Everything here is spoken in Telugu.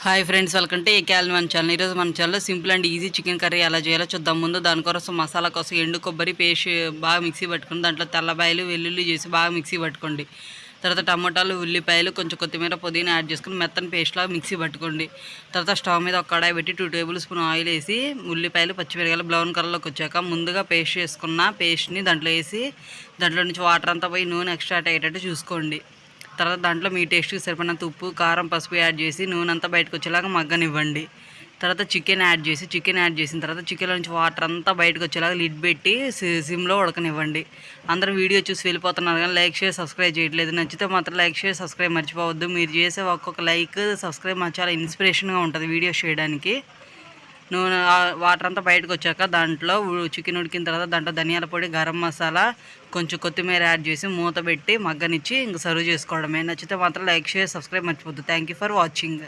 హాయ్ ఫ్రెండ్స్, వెల్కమ్ టు ఏకేఎల్ మన ఛానల్. ఈరోజు మన ఛానల్లో simple and easy chicken curry ఎలా చేయాలో చూద్దాం. ముందు దానికోసం మసాలా కోసం ఎండు కొబ్బరి పేస్ట్ బాగా మిక్సీ పట్టుకోండి. దాంట్లో తెల్లబాయలు వెల్లుల్లి చేసి బాగా మిక్సీ పట్టుకోండి. తర్వాత టమాటాలు, ఉల్లిపాయలు, కొంచెం కొత్తిమీర, పుదీనా యాడ్ చేసుకుని మెత్తని పేస్ట్లా మిక్సీ పట్టుకోండి. తర్వాత స్టవ్ మీద ఒక కడాయి పెట్టి 2 టేబుల్ స్పూన్ ఆయిల్ వేసి ఉల్లిపాయలు, పచ్చిమిరకాయలు బ్రౌన్ కలర్లోకి వచ్చాక ముందుగా పేస్ట్ చేసుకున్న పేస్ట్ని దాంట్లో వేసి దాంట్లో నుంచి వాటర్ అంతా పోయి నూనె ఎక్స్ట్రాక్ట్ అయ్యేటట్టు చూసుకోండి. తర్వాత దాంట్లో మీ టేస్ట్కి సరిపడినంత ఉప్పు, కారం, పసుపు యాడ్ చేసి నూనె అంతా బయటకు వచ్చేలాగా మగ్గనివ్వండి. తర్వాత చికెన్ యాడ్ చేసిన తర్వాత చికెన్లో నుంచి వాటర్ అంతా బయటకు వచ్చేలాగా లిడ్ పెట్టి సిమ్లో ఉడకనివ్వండి. అందరూ వీడియో చూసి వెళ్ళిపోతున్నారు కానీ లైక్, షేర్, సబ్స్క్రైబ్ చేయట్లేదు. నచ్చితే మాత్రం లైక్, షేర్, సబ్స్క్రైబ్ మర్చిపోవద్దు. మీరు చేసే ఒక్కొక్క లైక్, సబ్స్క్రైబ్ మాకు చాలా ఇన్స్పిరేషన్గా ఉంటుంది వీడియోస్ చేయడానికి. నూనె వాటర్ అంతా బయటకు వచ్చాక దాంట్లో చికెన్ ఉడికిన తర్వాత దాంట్లో ధనియాల పొడి, గరం మసాలా, కొంచెం కొత్తిమీర యాడ్ చేసి మూత పెట్టి మగ్గనిచ్చి ఇంక సర్వ్ చేసుకోవడమే. నచ్చితే మాత్రం లైక్, షేర్, సబ్స్క్రైబ్ మర్చిపోద్దు. Thank you for watching.